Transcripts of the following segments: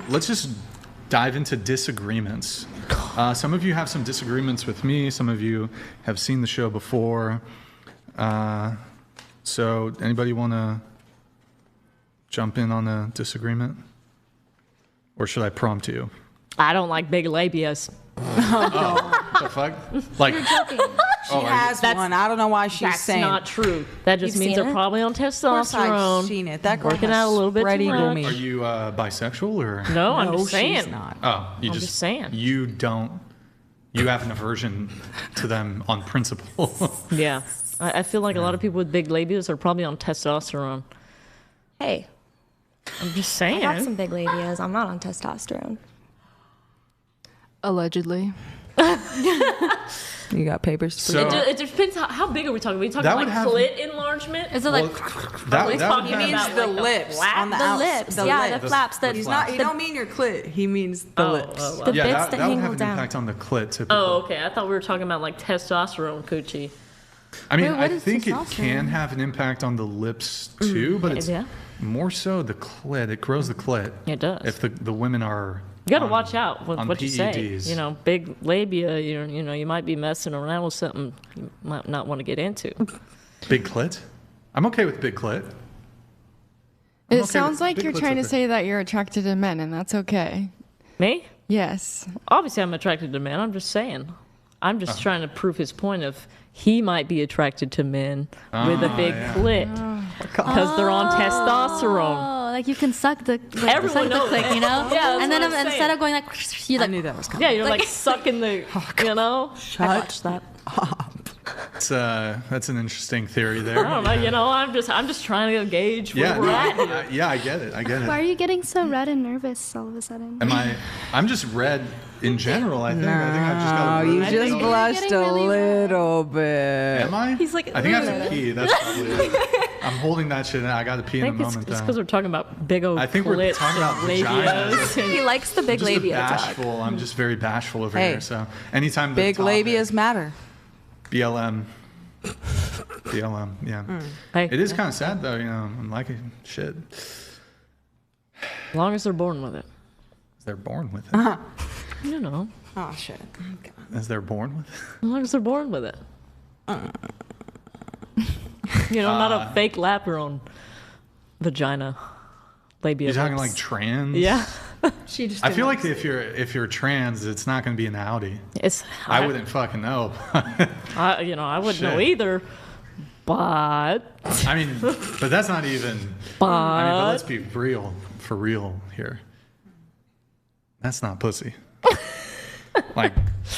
Let's just dive into disagreements. Some of you have some disagreements with me. Some of you have seen the show before. So anybody want to jump in on a disagreement? Or should I prompt you? I don't like big labias. The fuck? Like, You're joking. She has one. I don't know why she's saying. That's not true. That just means they're probably on Of course I've testosterone. seen it. That girl Working has out a little bit spread too eagle much. me. are you bisexual or? No, I'm just saying. she's not. Oh, I'm just saying. You have an aversion to them on principle. Yeah. I feel like a lot of people with big labias are probably on testosterone. Hey, I'm just I saying. got some big labias. I'm not on testosterone. Allegedly. You got papers? So It depends how big are we talking? Are we talking That like would have- clit enlargement? Is it like that He would talking have- He means about, the like, the lips flap? on the The outs- lips, the yeah, lips. the flaps. That the Not. He the, don't mean your clit. He means the lips. the bits that that hang would have an down. impact on the clit typically. Oh, okay. I thought we were talking about like testosterone coochie. I mean, Wait, what I is think it testosterone? can have an impact on the lips too, but it's Yeah. more so the clit. It grows the clit. It does. If the women are. You got to on- watch out with on what you say. PEDs. You know, big labia, you know, you might be messing around with something you might not want to get into. Big clit? I'm okay with big clit. I'm It okay sounds with like big you're clits trying to okay. say that you're attracted to men, and that's okay. Me? Yes. Obviously, I'm attracted to men. I'm just saying. I'm just trying to prove his point of he might be attracted to men with a big clit because they're on testosterone. Oh, like you can suck the Everyone suck the knows click, that. you know? Yeah, that's and then what I'm instead saying. of going like, you I like knew that was coming. Yeah, you're like sucking the, you know? I watched that. That's an interesting theory there. I don't know. You know, I'm just trying to gauge where Yeah, we're no, at here. yeah, I get it. I get why it. are you getting so red and nervous all of a sudden? I'm just red in general. I think I just got. Oh, you I just think- blushed Getting a really little bit. Am I? He's like, I think I have "Ugh." to pee. That's probably it. I'm holding that shit in. I got to pee I in a think it's moment. because we're talking about big old I think we're clits talking about and vaginas. labias. He likes the big just labia talk. bashful. I'm just very bashful over Hey, here. So anytime the Big topic- labias matter. BLM. BLM, yeah. Hey, It is kind of sad though, you know. I'm liking shit. as long as they're born with it. They're born with it. You know, Oh shit. As they're born with it. as long as they're born with it. You know, not a fake lap your own vagina, labia. You're talking lips. like trans? Yeah, She just. I feel like if you're trans, it's not going to be an Audi. it's. I wouldn't fucking know. I wouldn't know Shit. either. But I mean, but that's not even. I mean, but let's be real, for real here. That's not pussy. Like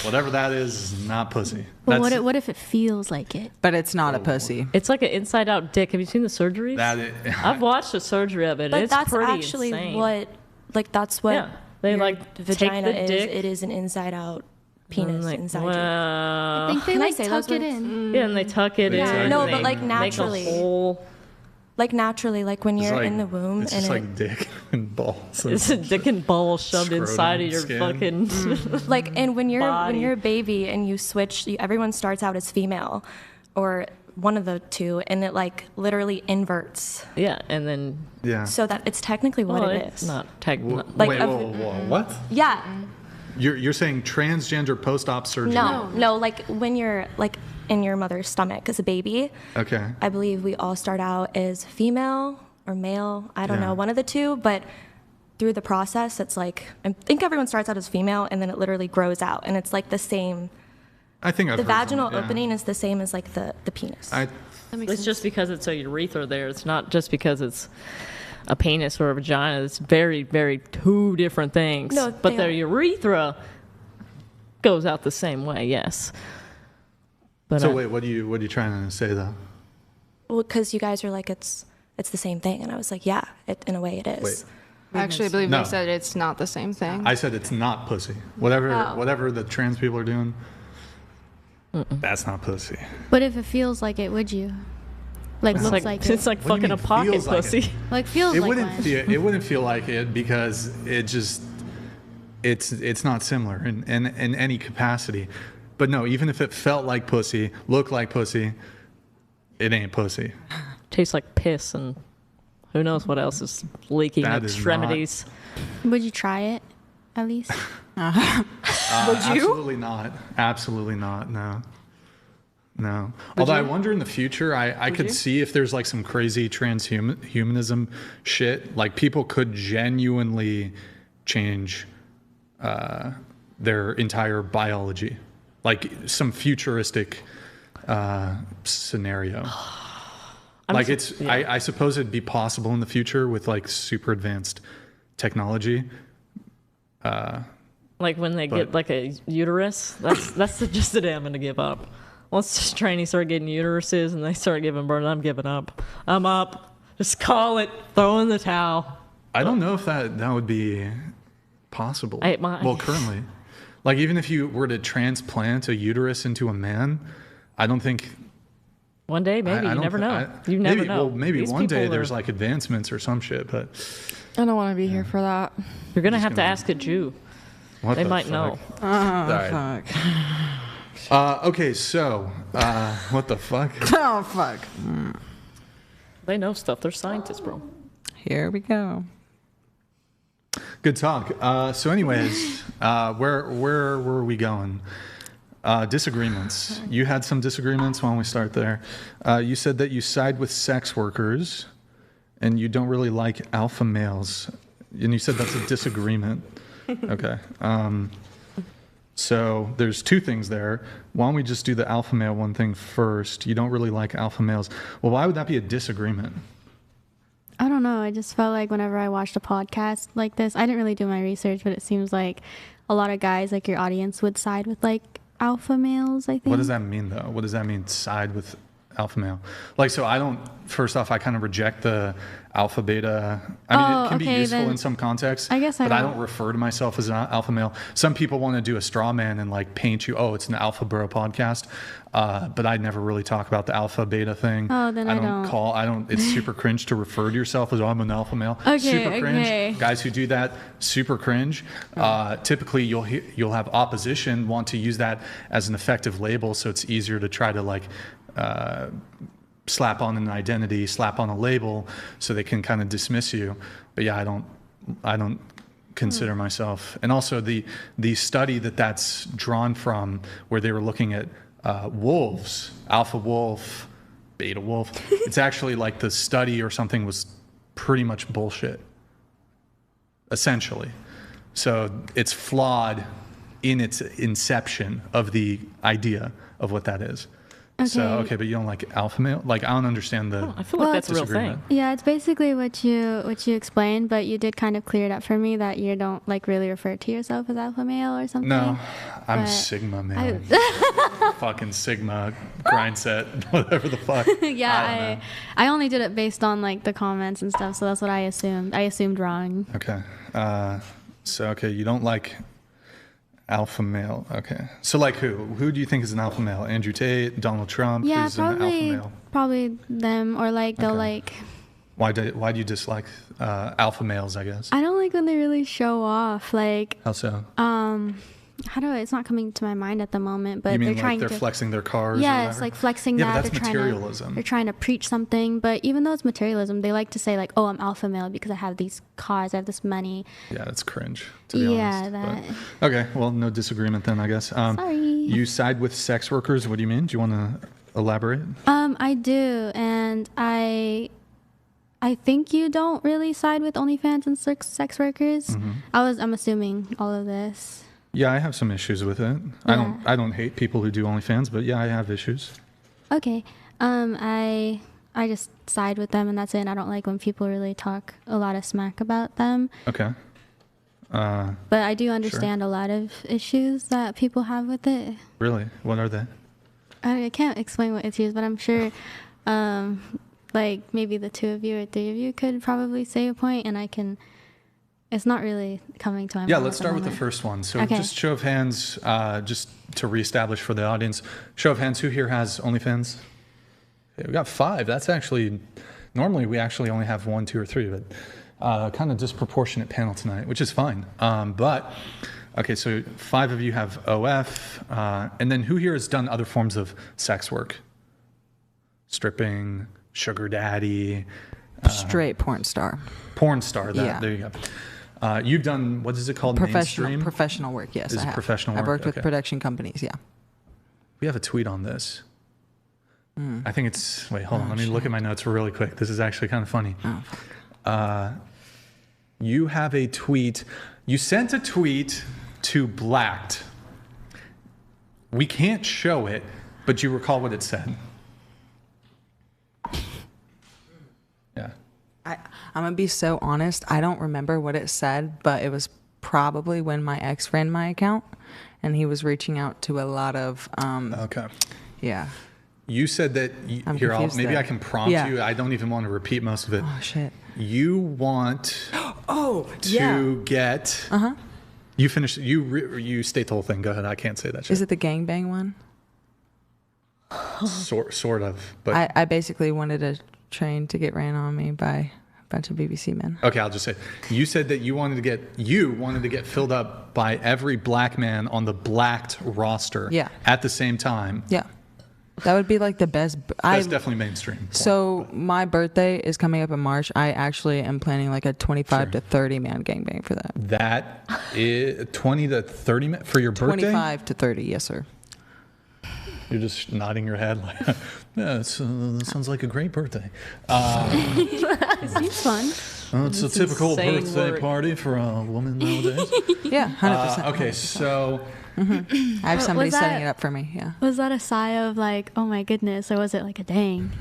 whatever that is not pussy. But That's, what if it feels like it? But it's not a pussy. it's like an inside-out dick. Have you seen the surgeries? that is, I've watched a surgery of it. But it's that's pretty actually insane. what, like, that's what Yeah, they your like vagina take the is. dick. It is an inside-out and, penis like, inside you. well, I think they Can I like say tuck those it words? in. yeah, and they tuck it They in. tuck it No, in. but, like, Make naturally. a hole. Like, naturally, like, when it's you're like- in the womb It's and just it, like dick and balls. It's a dick and ball shoved Scrotum inside of your skin. fucking. like, and when Body. you're a baby and you switch, everyone starts out as female or one of the two, and it, like, literally inverts Yeah, and then Yeah. so that it's technically what well, it it's is. not technically. Like Wait, a- whoa, what? Yeah. You're saying transgender post-op surgery? No, like when you're like in your mother's stomach as a baby, Okay. I believe we all start out as female or male. I don't Yeah. know, one of the two, but through the process, it's like, I think everyone starts out as female and then it literally grows out. And it's like the same, I think I've the heard some, vaginal yeah. opening is the same as like the penis. That makes It's sense. just because it's a urethra there. It's not just because it's a penis or a vagina. It's very, very two different things. No, but they their are. urethra goes out the same way. Yes. But So wait, what are you trying to say though? Well, because you guys are like, it's the same thing. And I was like, yeah, in a way it is. Wait. Actually, I believe No. they said it's not the same thing. I said it's not pussy. Whatever Oh. whatever the trans people are doing, that's not pussy. But if it feels like it, would you? Like it's looks like, like it's it. like What do you fucking a mean pocket feels like pussy. it? Like feels It like wouldn't one. feel like it because it's not similar in any capacity. But no, even if it felt like pussy, looked like pussy, it ain't pussy. Tastes like piss and Who knows what else is leaking That is extremities? Would you try it, at least? Would you? Absolutely not. Absolutely not. No. Although I wonder in the future, I could see if there's like some crazy transhumanism shit. Like people could genuinely change their entire biology, like some futuristic scenario. Like I suppose it'd be possible in the future with like super advanced technology. Like when they get like a uterus, that's just the day I'm going to give up. Once this trainees start getting uteruses and they start giving birth, I'm giving up. I'm up. Just call it. Throw in the towel. I don't know if that would be possible. Well, currently. Like even if you were to transplant a uterus into a man, I don't think... One day, maybe. You never know. You never know. Well, maybe one day there's like advancements or some shit, but... I don't want to be here for that. You're going to have to ask a Jew. They might know. Fuck. Okay, so what the fuck? Oh, fuck. They know stuff. They're scientists, bro. Here we go. Good talk. So anyways, where were we going? Disagreements. You had some disagreements. Why don't we start there? You said that you side with sex workers and you don't really like alpha males. And you said that's a disagreement. Okay. So there's two things there. Why don't we just do the alpha male one thing first? You don't really like alpha males. Well, why would that be a disagreement? I don't know. I just felt like whenever I watched a podcast like this, I didn't really do my research, but it seems like a lot of guys, like your audience, would side with like alpha males, I think. What does that mean, though? What does that mean, side with alpha male? Like, so I don't, first off, I kind of reject the alpha beta. I mean, it can be useful in some contexts, I guess but I don't refer to myself as an alpha male. Some people want to do a straw man and like paint you, oh, it's an alpha bro podcast. But I never really talk about the alpha beta thing. Oh, then I don't. It's super cringe to refer to yourself as, oh, I'm an alpha male. Okay, super cringe. okay. Guys who do that, super cringe. Typically you'll have opposition want to use that as an effective label. So it's easier to try to like, slap on an identity, slap on a label so they can kind of dismiss you. But yeah, I don't consider myself. And also the study that's drawn from where they were looking at wolves, alpha wolf, beta wolf. It's actually like the study or something was pretty much bullshit, essentially. So it's flawed in its inception of the idea of what that is. Okay. So, but you don't like alpha male? Like, I don't understand the I feel like that's a real thing. Yeah, it's basically what you explained, but you did kind of clear it up for me that you don't like really refer to yourself as alpha male or something. No, I'm sigma male. Fucking sigma, grind set, whatever the fuck. Yeah, I only did it based on like the comments and stuff, so that's what I assumed. I assumed wrong. Okay. You don't like alpha male. Okay. So like who do you think is an alpha male? Andrew Tate, Donald Trump? Yeah, who's an alpha male? probably them, or like they'll like. Why do you dislike alpha males, I guess? I don't like when they really show off. Like, how so? It's not coming to my mind at the moment, but you mean they're trying they're to flexing their cars? Yeah, it's like flexing yeah, that. But that's materialism. They're trying to preach something, but even though it's materialism, they like to say like, "Oh, I'm alpha male because I have these cars, I have this money." Yeah, that's cringe. To be honest. that. But, okay, well, no disagreement then, I guess. Sorry. You side with sex workers. What do you mean? Do you want to elaborate? I do, and I think you don't really side with OnlyFans and sex workers. Mm-hmm. I'm assuming all of this. Yeah, I have some issues with it. Yeah. I don't hate people who do OnlyFans, but yeah, I have issues. Okay. I just side with them and that's it. And I don't like when people really talk a lot of smack about them. Okay. But I do understand a lot of issues that people have with it. Really? What are they? I can't explain what issues, but I'm sure like maybe the two of you or three of you could probably say a point and I can. It's not really coming to my mind. Yeah, let's start with the first one. So just show of hands, just to reestablish for the audience. Show of hands, who here has OnlyFans? Okay, we got 5. That's actually, normally we actually only have 1, 2, or 3, but kind of disproportionate panel tonight, which is fine. But, okay, so 5 of you have OF, and then who here has done other forms of sex work? Stripping, sugar daddy, Straight porn star. Porn star. Yeah. There you go. You've done, what is it called? Mainstream? Professional work, yes. Is I it have. professional work? I've worked with Okay. production companies, yeah. We have a tweet on this. I think it's, wait, hold on. Let me look at my notes really quick. This is actually kind of funny. Oh, fuck. You have a tweet. You sent a tweet to Blacked. We can't show it, but you recall what it said. Yeah. I'm going to be so honest. I don't remember what it said, but it was probably when my ex ran my account, and he was reaching out to a lot of, Okay. yeah. You said that, I'm here, confused maybe then. I can prompt Yeah. you. I don't even want to repeat most of it. Oh, shit. You want Oh, to get. You finish. You state the whole thing. Go ahead. I can't say that shit. Is it the gangbang one? Sort of. But I basically wanted a train to get ran on me by a bunch of BBC men. okay, I'll just say. You said that you wanted to get filled up by every black man on the Blacked roster. Yeah. At the same time. Yeah. That would be like the best. That's definitely mainstream. So my birthday is coming up in March. I actually am planning like a 25 to 30 man gangbang for that. That is 20 to 30 minutes for your birthday? 25 to 30, yes, sir. You're just nodding your head like, yeah, that sounds like a great birthday. Seems fun. It's a typical insane birthday word. party for a woman nowadays. Yeah, 100%. Okay, so I have somebody Was that- setting it up for me. Yeah. Was that a sigh of like, oh my goodness, or was it like a dang?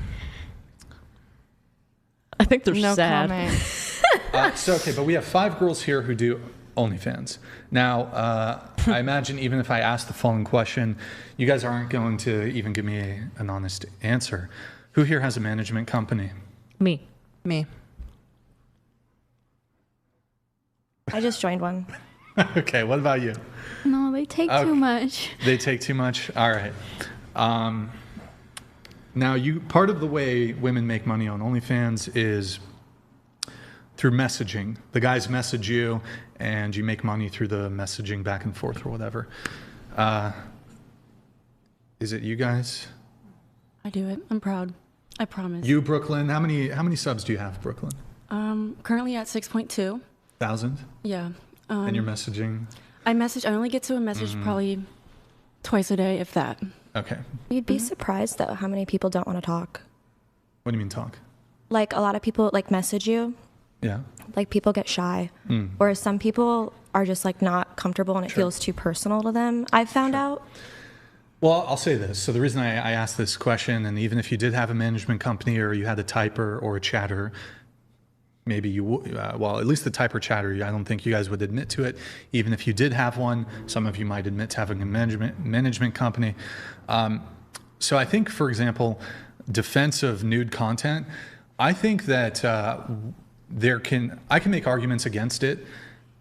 I think they're No sad. comment. but we have 5 girls here who do OnlyFans. Now, I imagine even if I ask the following question, you guys aren't going to even give me an honest answer. Who here has a management company? Me. Me. I just joined one. Okay, what about you? No, they take Okay. too much. They take too much? All right. Now, part of the way women make money on OnlyFans is through messaging. The guys message you, and you make money through the messaging back and forth or whatever. Is it you guys? I do it. I'm proud. I promise. You, Brooklyn. How many subs do you have, Brooklyn? Currently at 6.2. 1,000? Yeah. And you're messaging? I only get to a message probably twice a day, if that. Okay. You'd be surprised though how many people don't want to talk. What do you mean talk? Like a lot of people like message you, Yeah. like people get shy, whereas some people are just like not comfortable and it feels too personal to them. I've found out. Well, I'll say this. So the reason I asked this question, and even if you did have a management company or you had a typer or a chatter, maybe at least the typer chatter, I don't think you guys would admit to it. Even if you did have one, some of you might admit to having a management company. So I think, for example, defense of nude content, I think that I can make arguments against it,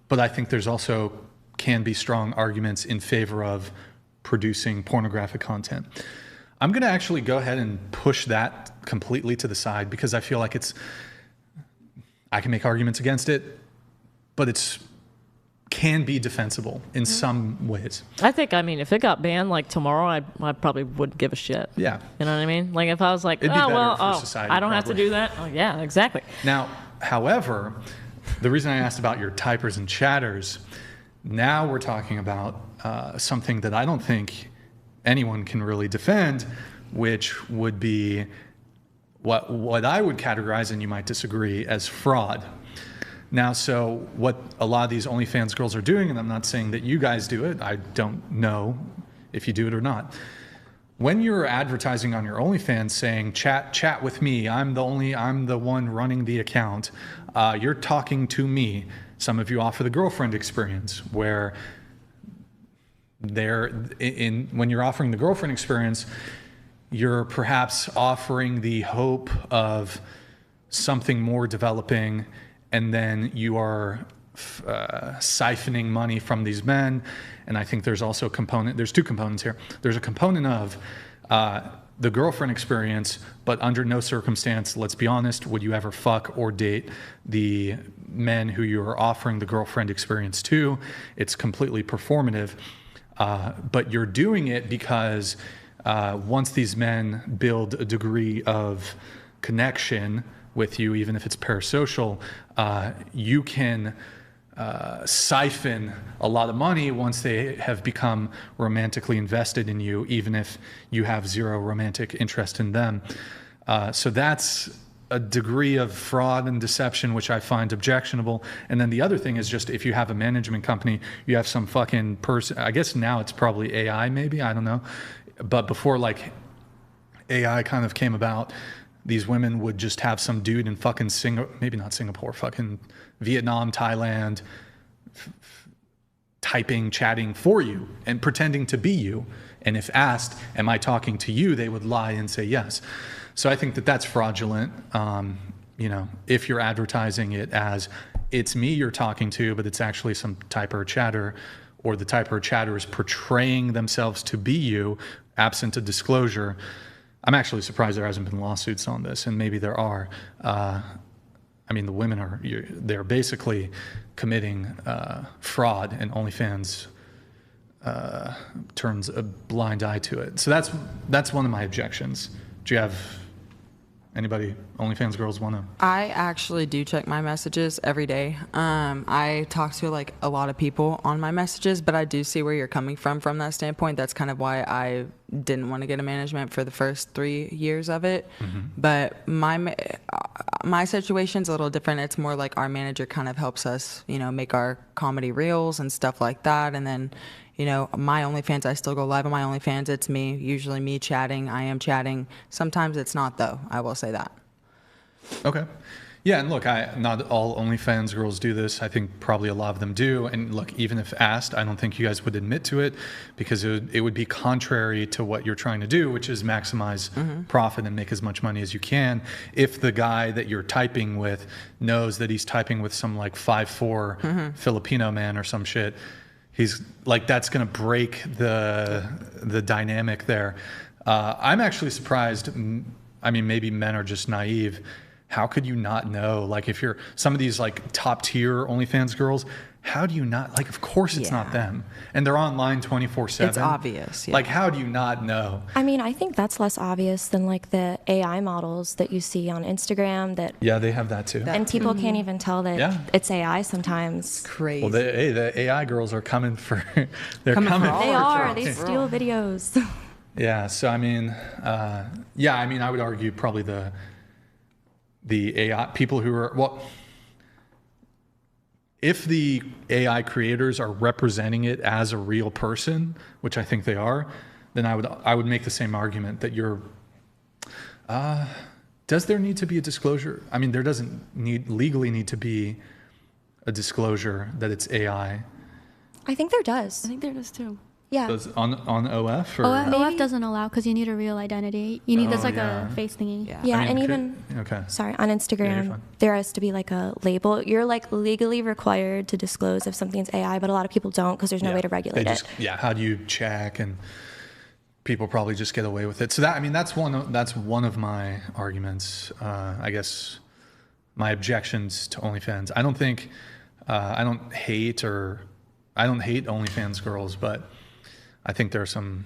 but I think there's also can be strong arguments in favor of producing pornographic content. I'm going to actually go ahead and push that completely to the side because I feel like I can make arguments against it, but can be defensible in some ways. I think, if it got banned like tomorrow, I probably wouldn't give a shit. Yeah. You know what I mean? Like if I was like, It'd be oh, better well, for society, I don't have to probably. do that. Oh, yeah, exactly. Now, however, the reason I asked about your typers and chatters, now we're talking about something that I don't think anyone can really defend, which would be what I would categorize, and you might disagree, as fraud. Now, so what a lot of these OnlyFans girls are doing, and I'm not saying that you guys do it, I don't know if you do it or not. When you're advertising on your OnlyFans saying, chat with me, I'm the one running the account, you're talking to me. Some of you offer the girlfriend experience, where when you're offering the girlfriend experience, you're perhaps offering the hope of something more developing, and then you are siphoning money from these men. And I think there's also there's 2 components here. There's a component of the girlfriend experience, but under no circumstance, let's be honest, would you ever fuck or date the men who you're offering the girlfriend experience to. It's completely performative, but you're doing it because once these men build a degree of connection, with you, even if it's parasocial, you can siphon a lot of money once they have become romantically invested in you, even if you have zero romantic interest in them. So that's a degree of fraud and deception, which I find objectionable. And then the other thing is just if you have a management company, you have some fucking person, I guess now it's probably AI maybe, I don't know. But before like AI kind of came about, these women would just have some dude in fucking maybe not Singapore, fucking Vietnam, Thailand, typing, chatting for you and pretending to be you. And if asked, am I talking to you? They would lie and say yes. So I think that that's fraudulent. You know, if you're advertising it as it's me you're talking to, but it's actually some typer or chatter, or the typer or chatter is portraying themselves to be you, absent a disclosure. I'm actually surprised there hasn't been lawsuits on this, and maybe there are. I mean, the women they're basically committing fraud, and OnlyFans turns a blind eye to it. So that's one of my objections. Do you have anybody, OnlyFans girls, want to? I actually do check my messages every day. I talk to like a lot of people on my messages, but I do see where you're coming from that standpoint. That's kind of why I didn't want to get a management for the first 3 years of it. Mm-hmm. But my situation's a little different. It's more like our manager kind of helps us, you know, make our comedy reels and stuff like that. And then, you know, my OnlyFans, I still go live on my OnlyFans. It's me, usually me chatting. I am chatting. Sometimes it's not, though. I will say that. Okay. Yeah, and look, not all OnlyFans girls do this. I think probably a lot of them do. And look, even if asked, I don't think you guys would admit to it because it would be contrary to what you're trying to do, which is maximize profit and make as much money as you can. If the guy that you're typing with knows that he's typing with some like 5'4" Filipino man or some shit, he's like, that's going to break the dynamic there. I'm actually surprised. I mean, maybe men are just naive. How could you not know? Like, if you're some of these like top tier OnlyFans girls, how do you not? Like, of course it's not them, and they're online 24/7. It's obvious. Yeah. Like, how do you not know? I mean, I think that's less obvious than like the AI models that you see on Instagram. Yeah, they have that too. And people can't even tell that it's AI sometimes. Crazy. Well, the AI girls are coming for. They're coming. They are. They steal videos. Yeah. So I mean, I would argue probably the AI people who are if the AI creators are representing it as a real person, which I think they are, then I would make the same argument that does there need to be a disclosure? I mean, there doesn't legally need to be a disclosure that it's AI. I think there does. I think there does too. Yeah. Does on OF or? OF doesn't allow because you need a real identity. You need that's like a face thingy. Yeah, I mean, and even sorry, on Instagram there has to be like a label. You're like legally required to disclose if something's AI, but a lot of people don't because there's no way to regulate it. Yeah, how do you check? And people probably just get away with it. So that's one of my arguments. I guess my objections to OnlyFans. I don't think I don't hate OnlyFans girls, but I think there are some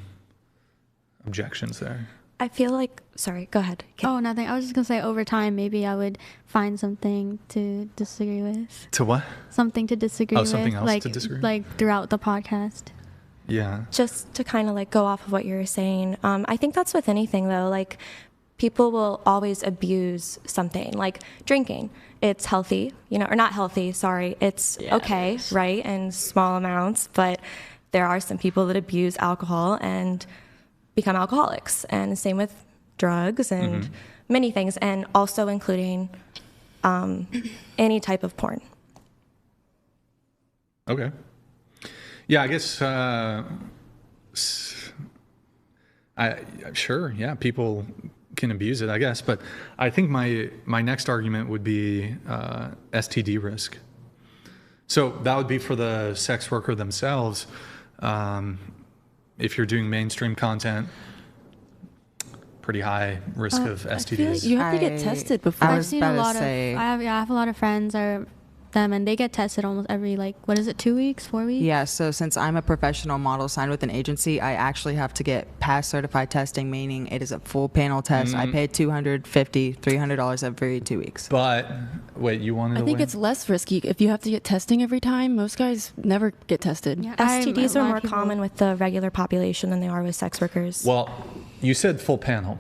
objections there. I feel like, sorry, go ahead. Okay. Oh, nothing. I was just going to say over time, maybe I would find something to disagree with. To what? Something to disagree with. Something else to disagree with? Like throughout the podcast. Yeah. Just to kind of like go off of what you were saying. I think that's with anything though. Like people will always abuse something like drinking. It's healthy, or not healthy. Sorry. It's okay. Right. In small amounts, but there are some people that abuse alcohol and become alcoholics, and same with drugs and many things, and also including any type of porn. Okay. Yeah, I guess sure, yeah, people can abuse it, I guess, but I think my next argument would be STD risk. So that would be for the sex worker themselves. If you're doing mainstream content, pretty high risk of STDs. You have to get tested before. I've seen a lot of. I have a lot of friends that them, and they get tested almost every, like, what is it, 2 weeks, 4 weeks? Yeah, so since I'm a professional model signed with an agency, I actually have to get pass certified testing, meaning it is a full panel test. I pay $250, $300 every 2 weeks. But wait, you wanted to I think win? it's less risky if you have to get testing every time. Most guys never get tested. Yeah, STDs a are lot more of people- common with the regular population than they are with sex workers. Well, you said full panel.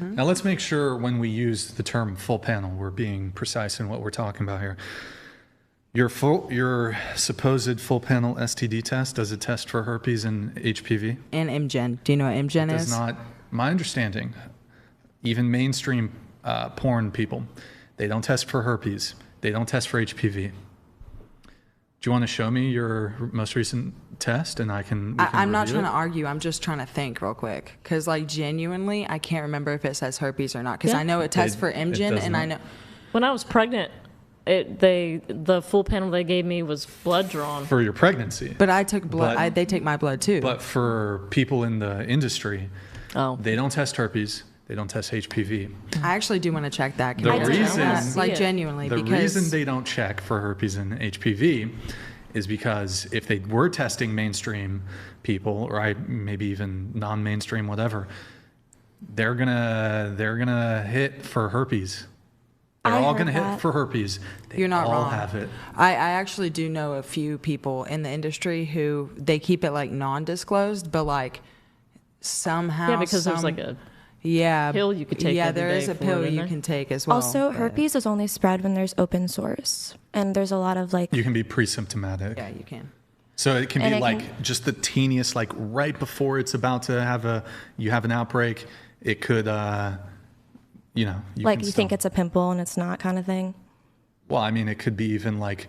Now let's make sure when we use the term full panel, we're being precise in what we're talking about here. Your supposed full panel STD test, does it test for herpes and HPV? And MGen. Do you know what MGen Does is? not, my understanding, even mainstream porn people, they don't test for herpes. They don't test for HPV. Do you want to show me your most recent test, and we can I'm not review trying it? to argue. I'm just trying to think real quick. Because, like, genuinely, I can't remember if it says herpes or not. Because Yeah. I know it tests for It MGen, does and I not. know... When I was pregnant, the full panel they gave me was blood drawn. For your pregnancy. But I took blood. But- They take my blood, too. But for people in the industry, Oh. they don't test herpes. They don't test HPV. I actually do want to check that. Can The I check reason- that? Like, Yeah. genuinely, The because... reason they don't check for herpes and HPV is because if they were testing mainstream people, or maybe even non-mainstream, whatever, they're gonna hit for herpes. They're I all heard gonna hit that. for herpes. They You're not all wrong. have it. I actually do know a few people in the industry who they keep it like non-disclosed, but like somehow Yeah, because there's like a pill you could take Yeah, every there day is a for it, pill isn't you there? can take as well. Also, but- herpes is only spread when there's open sores, and there's a lot of like. You can be pre-symptomatic. Yeah, you can. So it can And be it like can- just the teeniest, like right before it's about to have an outbreak. It could, you like can you still- think it's a pimple and it's not, kind of thing. Well, I mean, it could be even like,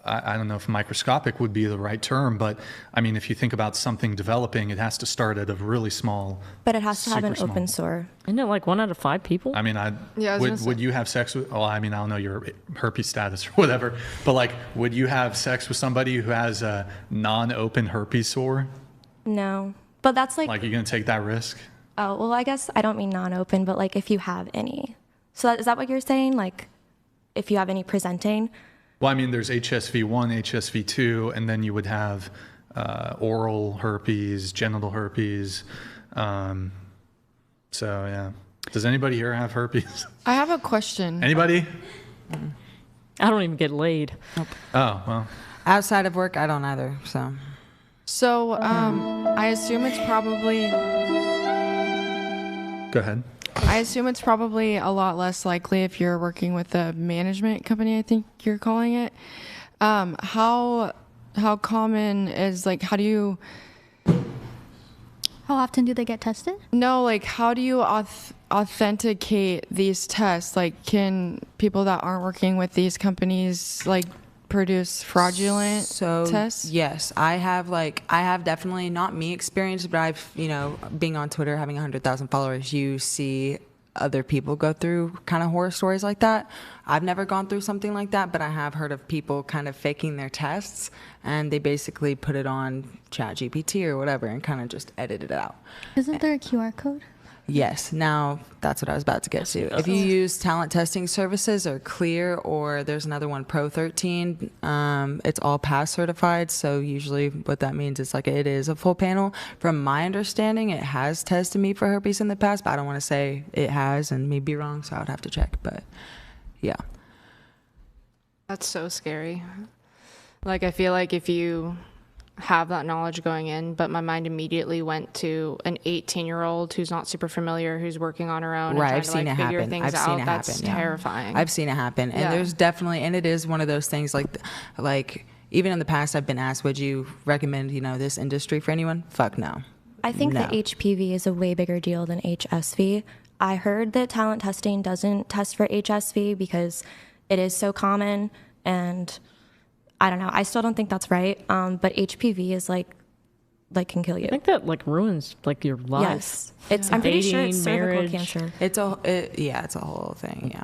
I don't know if microscopic would be the right term, but I mean, if you think about something developing, it has to start at a really small. But it has to have an super open small. sore. Isn't it like 1 out of 5 people? I mean, Yeah, I was gonna say- would you have sex with? Well, I mean, I don't know your herpes status or whatever, but like, would you have sex with somebody who has a non-open herpes sore? No, but that's Like, you're gonna take that risk? oh well, I guess I don't mean non-open, but like if you have any. So is that what you're saying? Like, if you have any presenting? Well, I mean, there's HSV1, HSV2, and then you would have oral herpes, genital herpes. So, yeah. Does anybody here have herpes? I have a question. Anybody? I don't even get laid. Oh, well. Outside of work, I don't either. So So, I assume it's probably Go ahead. a lot less likely if you're working with a management company, I think you're calling it. How common is, like, how do you How often do they get tested? know, like, how do you authenticate these tests? Like, can people that aren't working with these companies, like, produce fraudulent tests? Yes, I have definitely, not me experience, but I've, being on Twitter, having 100,000 followers, you see other people go through kind of horror stories like that. I've never gone through something like that, but I have heard of people kind of faking their tests, and they basically put it on ChatGPT or whatever and kind of just edited it out. Isn't there a QR code? Yes. Now, that's what I was about to get to. If you use talent testing services or Clear, or there's another one, Pro 13, it's all pass certified. So usually what that means is like it is a full panel. From my understanding, it has tested me for herpes in the past, but I don't want to say it has and may be wrong, so I would have to check. But yeah. That's so scary. Like, I feel like if you have that knowledge going in, but my mind immediately went to an 18-year-old who's not super familiar, who's working on her own, Right, and I've trying seen to it like figure happen. things I've out. seen it That's happen. Yeah. terrifying. I've seen it happen, and Yeah. there's definitely, and it is one of those things. Like even in the past, I've been asked, "Would you recommend this industry for anyone?" Fuck no. I think No. that HPV is a way bigger deal than HSV. I heard that talent testing doesn't test for HSV because it is so common, and I don't know. I still don't think that's right. But HPV is like can kill you. I think that like ruins like your life. Yes, it's. I'm pretty sure it's Dating, cervical marriage. cancer. It's a whole thing. Yeah.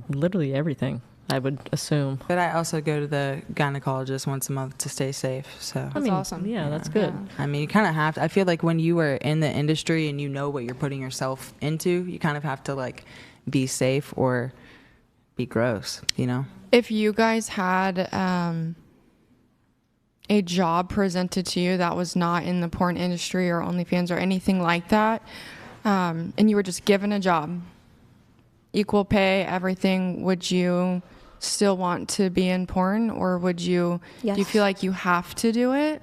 Literally everything, I would assume. But I also go to the gynecologist once a month to stay safe. So I mean, awesome. Yeah, that's good. I mean, you kind of have to. I feel like when you are in the industry and you know what you're putting yourself into, you kind of have to like be safe, or be gross, you know? If you guys had a job presented to you that was not in the porn industry or OnlyFans or anything like that, and you were just given a job, equal pay, everything, would you still want to be in porn, or would you? Yes. Do you feel like you have to do it?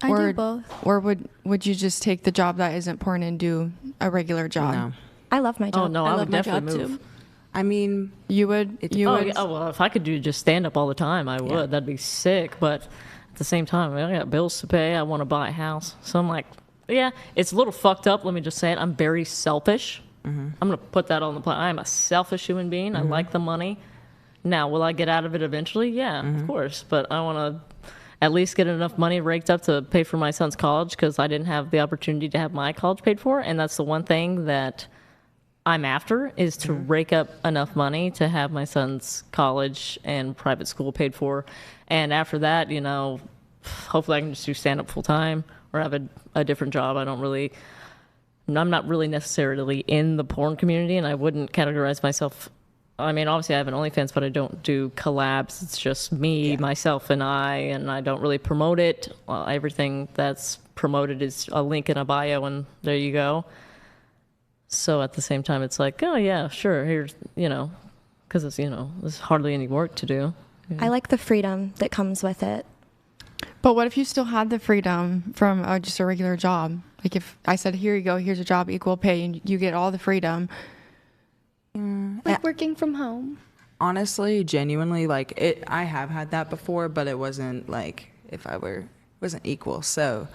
I do both. Or would you just take the job that isn't porn and do a regular job? No. I love my job. Oh no, I would definitely move. I mean, You would? You Oh, would? yeah, well, if I could do just stand up all the time, I would. Yeah. That'd be sick. But at the same time, I got bills to pay. I want to buy a house. So I'm like, yeah, it's a little fucked up. Let me just say it. I'm very selfish. I'm going to put that on the plate. I am a selfish human being. I like the money. Now, will I get out of it eventually? Yeah, of course. But I want to at least get enough money raked up to pay for my son's college, because I didn't have the opportunity to have my college paid for. And that's the one thing that I'm after, is to rake up enough money to have my son's college and private school paid for. And after that, you know, hopefully I can just do stand up full time or have a different job. I'm not really necessarily in the porn community, and I wouldn't categorize myself. I mean, obviously I have an OnlyFans, but I don't do collabs. It's just me, myself, and I don't really promote it. Everything that's promoted is a link in a bio, and there you go. So at the same time, it's like, oh yeah, sure, here's, you know, because it's, you know, there's hardly any work to do. I like the freedom that comes with it. But what if you still had the freedom from just a regular job? Like if I said, here you go, here's a job, equal pay, and you get all the freedom. Like working from home. honestly, genuinely, like I have had that before, but it wasn't like wasn't equal. So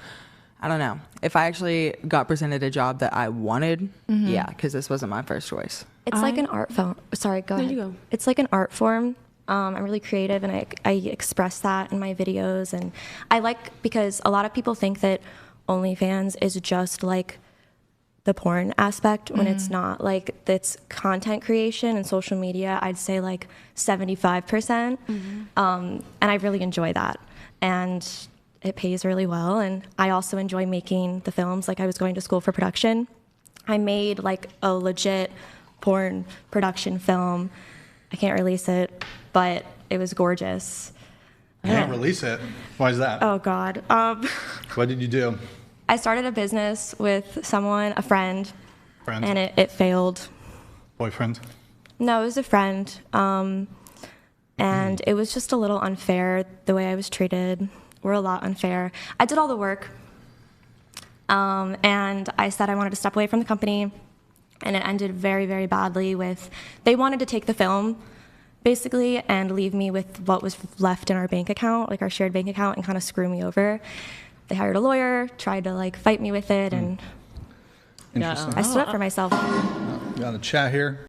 I don't know. If I actually got presented a job that I wanted, yeah, because this wasn't my first choice. It's like an art form. Sorry, go ahead. you go. It's like an art form. I'm really creative, and I express that in my videos. And I like, because a lot of people think that OnlyFans is just like the porn aspect, when it's not. Like, it's content creation and social media. I'd say like 75%. And I really enjoy that. And it pays really well. And I also enjoy making the films. Like, I was going to school for production. I made like a legit porn production film. I can't release it, but it was gorgeous. You can't release it. Why is that? Oh God. What did you do? I started a business with someone, a friend, Friend? and it failed. Boyfriend? No, it was a friend. And it was just a little unfair the way I was treated. We're a lot unfair. I did all the work. And I said I wanted to step away from the company. And it ended very, very badly with, they wanted to take the film, basically, and leave me with what was left in our bank account, like our shared bank account, and kind of screw me over. They hired a lawyer, tried to like fight me with it, and Interesting. I stood up for myself. Got a chat here.